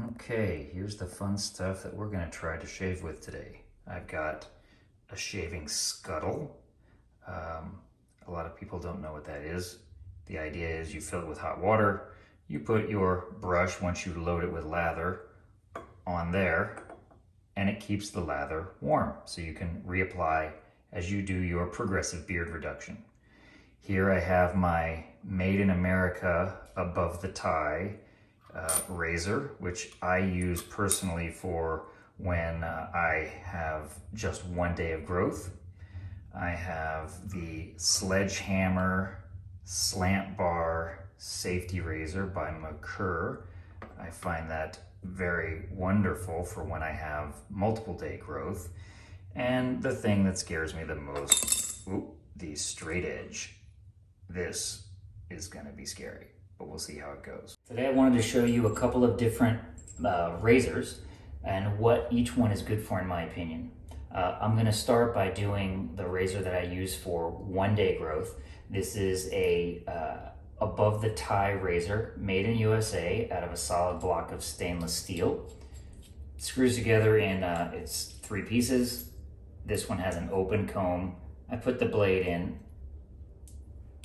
Okay, here's the fun stuff that we're gonna try to shave with today. I've got a shaving scuttle. Um, a lot of people don't know what that is. The idea is you fill it with hot water, you put your brush, once you load it with lather, on there, and it keeps the lather warm, so you can reapply as you do your progressive beard reduction. Here I have my Made in America above the tie razor, which I use personally for when I have just one day of growth. I have the Sledgehammer Slant Bar Safety Razor by McCurr. I find that very wonderful for when I have multiple day growth. And the thing that scares me the most, the straight edge. This is gonna be scary, but we'll see how it goes. Today I wanted to show you a couple of different razors and what each one is good for in my opinion. I'm going to start by doing the razor that I use for one day growth. This is a above the tie razor made in USA out of a solid block of stainless steel. It screws together in it's 3 pieces. This one has an open comb. I put the blade in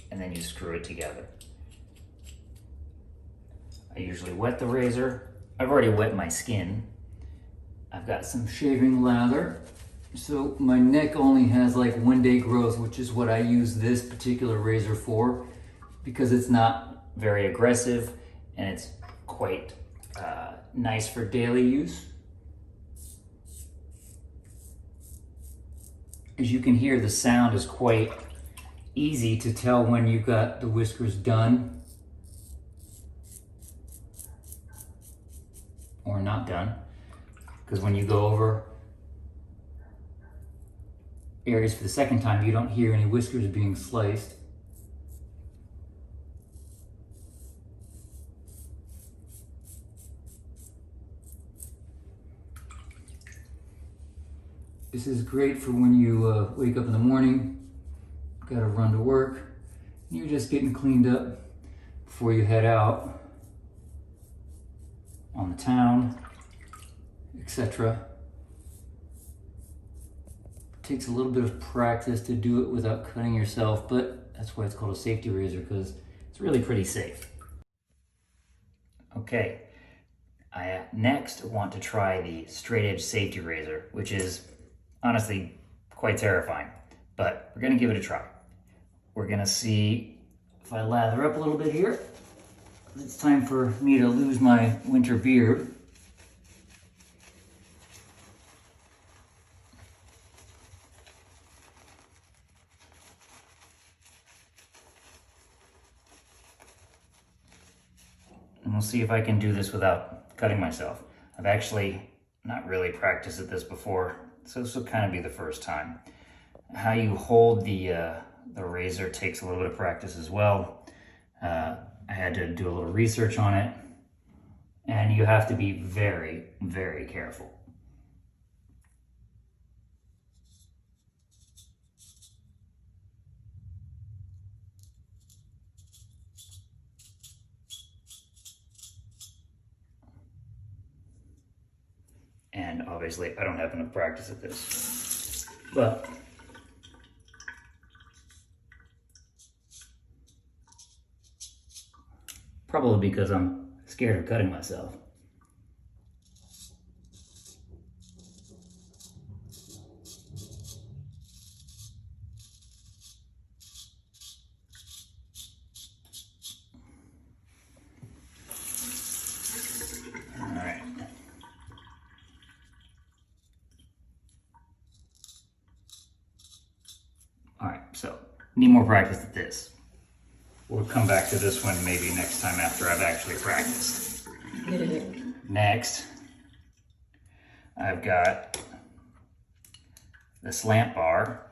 and then you screw it together. I usually wet the razor. I've already wet my skin. I've got some shaving lather. So my neck only has like one day growth, which is what I use this particular razor for, because it's not very aggressive and it's quite nice for daily use. As you can hear, the sound is quite easy to tell when you've got the whiskers done or not done, because when you go over areas for the second time, you don't hear any whiskers being sliced. This is great for when you wake up in the morning, gotta run to work, and you're just getting cleaned up before you head out on the town, etc. Takes a little bit of practice to do it without cutting yourself, but that's why it's called a safety razor, because it's really pretty safe. Okay, I next want to try the straight edge safety razor, which is honestly quite terrifying, but we're gonna give it a try. We're gonna see if I lather up a little bit here. It's time for me to lose my winter beard. And we'll see if I can do this without cutting myself. I've actually not really practiced at this before, so this will kind of be the first time. How you hold the razor takes a little bit of practice as well. I had to do a little research on it, and you have to be very, very careful. And obviously I don't have enough practice at this, but probably because I'm scared of cutting myself. All right. All right, so need more practice at this. We'll come back to this one maybe next time after I've actually practiced. Next, I've got the slant bar.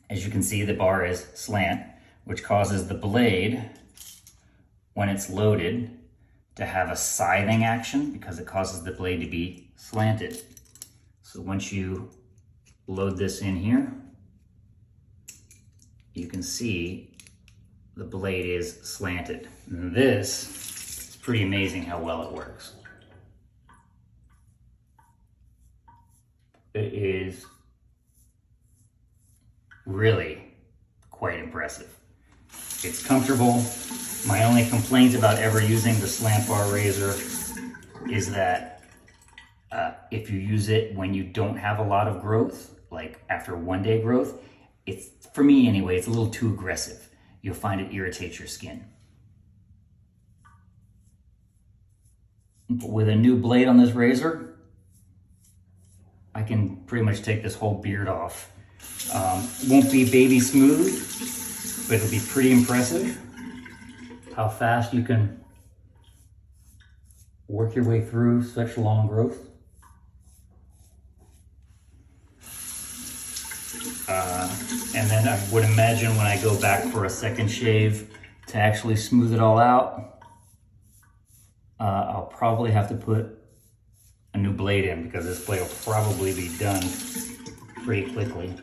As you can see, the bar is slant, which causes the blade, when it's loaded, to have a scything action because it causes the blade to be slanted. So once you load this in here, you can see the blade is slanted. And this is pretty amazing how well it works. It is really quite impressive. It's comfortable. My only complaint about ever using the slant bar razor is that if you use it when you don't have a lot of growth, like after 1 day growth, it's, for me anyway, it's a little too aggressive. You'll find it irritates your skin. But with a new blade on this razor, I can pretty much take this whole beard off. Won't be baby smooth, but it'll be pretty impressive how fast you can work your way through such long growth. And then I would imagine when I go back for a second shave to actually smooth it all out, I'll probably have to put a new blade in because this blade will probably be done pretty quickly.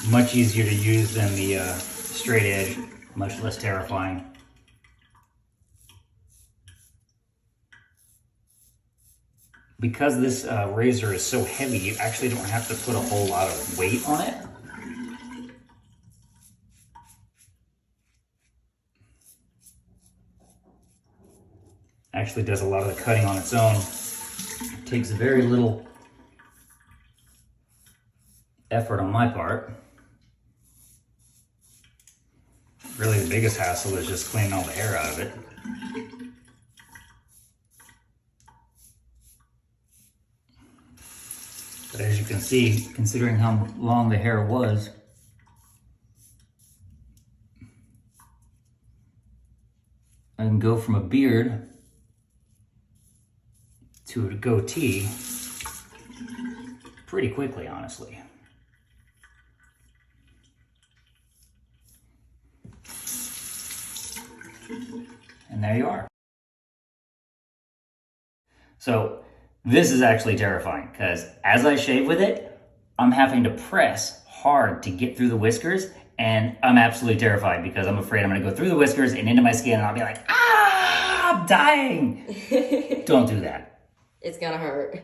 Much easier to use than the straight edge, much less terrifying. Because this razor is so heavy, you actually don't have to put a whole lot of weight on it. Actually does a lot of the cutting on its own. It takes very little effort on my part. Really the biggest hassle is just cleaning all the hair out of it. But as you can see, considering how long the hair was, I can go from a beard to a goatee pretty quickly, honestly. And there you are. So this is actually terrifying because as I shave with it, I'm having to press hard to get through the whiskers, and I'm absolutely terrified because I'm afraid I'm gonna go through the whiskers and into my skin and I'll be like, ah, I'm dying. Don't do that. It's gonna hurt.